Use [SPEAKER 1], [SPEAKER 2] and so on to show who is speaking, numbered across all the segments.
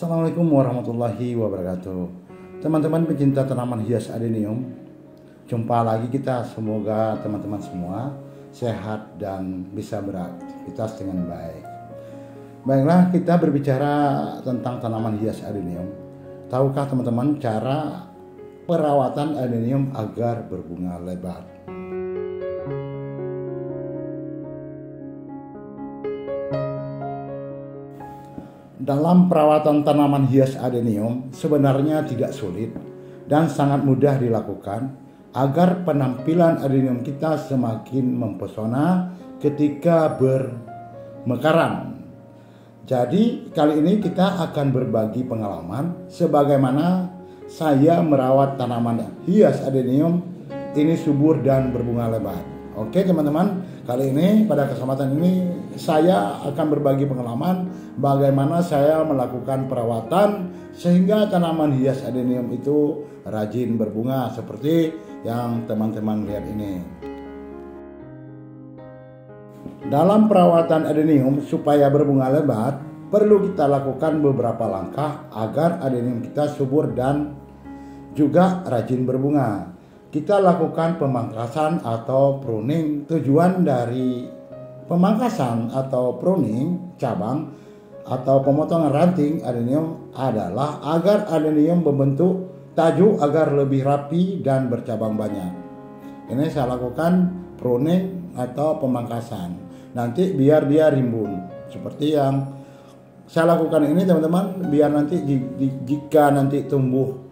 [SPEAKER 1] Assalamualaikum warahmatullahi wabarakatuh. Teman-teman pecinta tanaman hias adenium, jumpa lagi kita. Semoga teman-teman semua sehat dan bisa beraktivitas dengan baik. Baiklah, kita berbicara tentang tanaman hias adenium. Tahukah teman-teman cara perawatan adenium agar berbunga lebat? Dalam perawatan tanaman hias adenium sebenarnya tidak sulit dan sangat mudah dilakukan agar penampilan adenium kita semakin mempesona ketika bermekaran. Jadi kali ini kita akan berbagi pengalaman sebagaimana saya merawat tanaman hias adenium ini subur dan berbunga lebat. Oke teman-teman, kali ini pada kesempatan ini saya akan berbagi pengalaman bagaimana saya melakukan perawatan sehingga tanaman hias adenium itu rajin berbunga seperti yang teman-teman lihat ini. Dalam perawatan adenium supaya berbunga lebat, perlu kita lakukan beberapa langkah agar adenium kita subur dan juga rajin berbunga. Kita lakukan pemangkasan atau pruning. Tujuan dari pemangkasan atau pruning cabang atau pemotongan ranting adenium adalah agar adenium membentuk tajuk agar lebih rapi dan bercabang banyak. Ini saya lakukan pruning atau pemangkasan. Nanti biar dia rimbun seperti yang saya lakukan ini teman-teman, biar nanti jika nanti tumbuh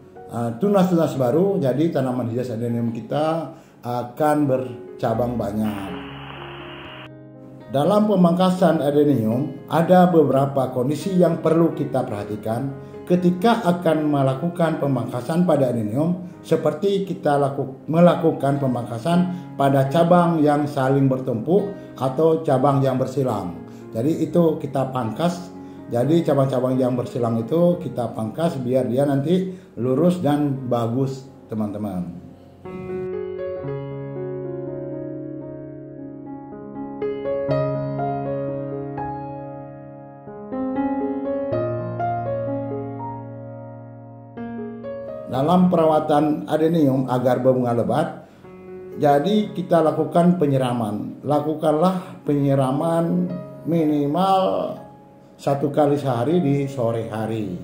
[SPEAKER 1] tunas-tunas baru, jadi tanaman hias adenium kita akan bercabang banyak. Dalam pemangkasan adenium ada beberapa kondisi yang perlu kita perhatikan ketika akan melakukan pemangkasan pada adenium, seperti kita melakukan pemangkasan pada cabang yang saling bertumpuk atau cabang yang bersilang. Jadi itu kita pangkas. Jadi cabang-cabang yang bersilang itu kita pangkas biar dia nanti lurus dan bagus teman-teman. Dalam perawatan adenium agar berbunga lebat, jadi kita lakukan penyiraman. Lakukanlah penyiraman minimal 1 kali sehari di sore hari.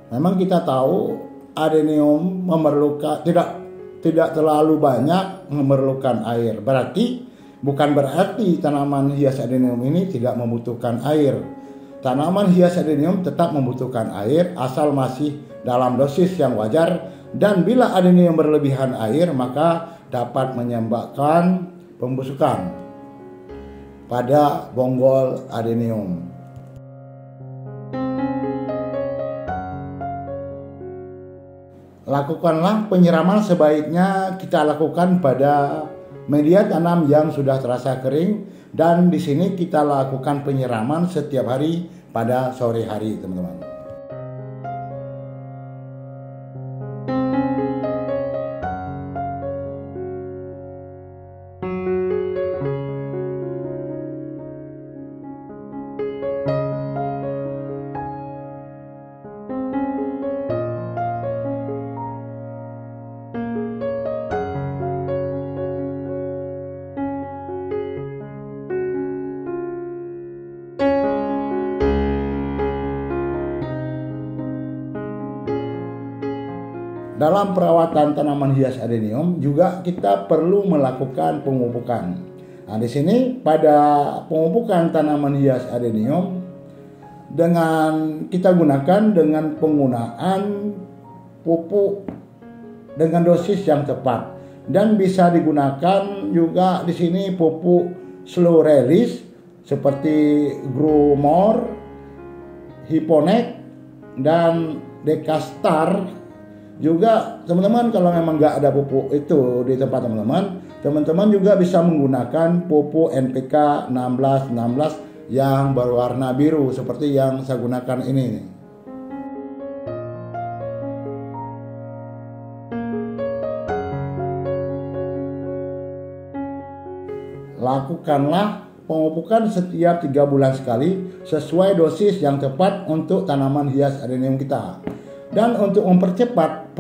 [SPEAKER 1] Memang kita tahu adenium memerlukan tidak terlalu banyak memerlukan air. Bukan berarti tanaman hias adenium ini tidak membutuhkan air. Tanaman hias adenium tetap membutuhkan air asal masih dalam dosis yang wajar, dan bila adenium berlebihan air maka dapat menyebabkan pembusukan pada bonggol adenium. Lakukanlah penyiraman sebaiknya kita lakukan pada media tanam yang sudah terasa kering, dan di sini kita lakukan penyiraman setiap hari pada sore hari, teman-teman. Dalam perawatan tanaman hias adenium juga kita perlu melakukan pemupukan. Nah, di sini pada pemupukan tanaman hias adenium kita gunakan dengan penggunaan pupuk dengan dosis yang tepat, dan bisa digunakan juga di sini pupuk slow release seperti Growmore, Hiponek, dan Dekastar. Juga teman-teman kalau memang nggak ada pupuk itu di tempat teman-teman juga bisa menggunakan pupuk NPK 1616 yang berwarna biru seperti yang saya gunakan ini. lakukanlah pemupukan setiap 3 bulan sekali sesuai dosis yang tepat untuk tanaman hias adenium kita. Dan untuk mempercepat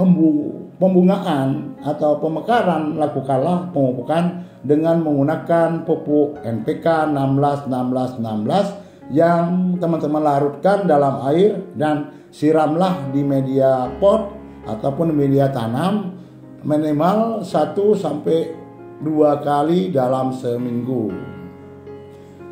[SPEAKER 1] pembungaan atau pemekaran, lakukanlah pemupukan dengan menggunakan pupuk NPK 16-16-16 yang teman-teman larutkan dalam air dan siramlah di media pot ataupun media tanam minimal 1-2 kali dalam seminggu.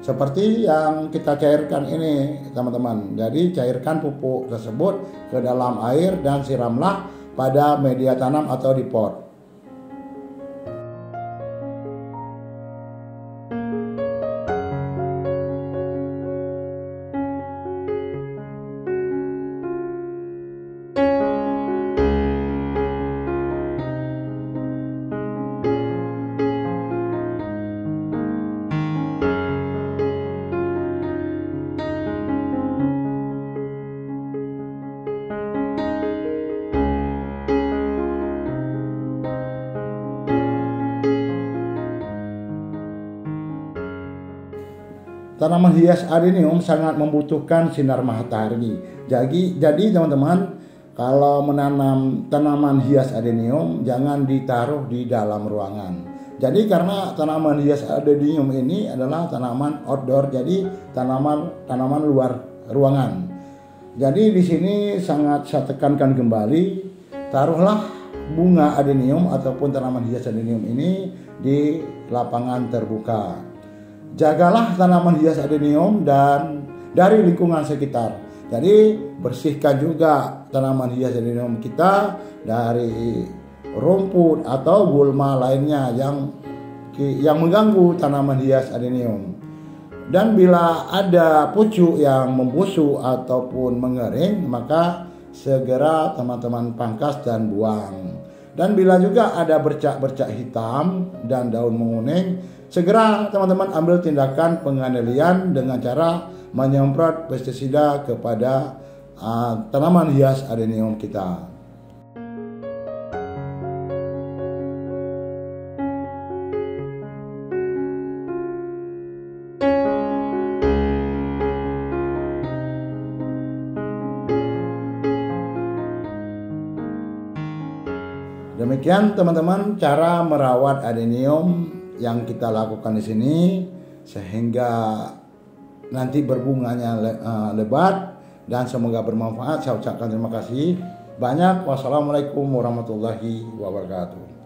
[SPEAKER 1] Seperti yang kita cairkan ini teman-teman. Jadi cairkan pupuk tersebut ke dalam air dan siramlah pada media tanam atau di pot. Tanaman hias adenium sangat membutuhkan sinar matahari. Jadi teman-teman, kalau menanam tanaman hias adenium jangan ditaruh di dalam ruangan. Jadi karena tanaman hias adenium ini adalah tanaman outdoor, jadi tanaman luar ruangan. Jadi di sini sangat saya tekankan kembali, taruhlah bunga adenium ataupun tanaman hias adenium ini di lapangan terbuka. Jagalah tanaman hias adenium dan dari lingkungan sekitar. Jadi bersihkan juga tanaman hias adenium kita dari rumput atau gulma lainnya yang mengganggu tanaman hias adenium. Dan bila ada pucuk yang membusuk ataupun mengering, maka segera teman-teman pangkas dan buang. Dan bila juga ada bercak-bercak hitam dan daun menguning, segera teman-teman ambil tindakan pengendalian dengan cara menyemprot pestisida kepada tanaman hias adenium kita. Demikian teman-teman cara merawat adenium yang kita lakukan di sini sehingga nanti berbunganya lebat dan semoga bermanfaat. Saya ucapkan terima kasih banyak. Wassalamualaikum warahmatullahi wabarakatuh.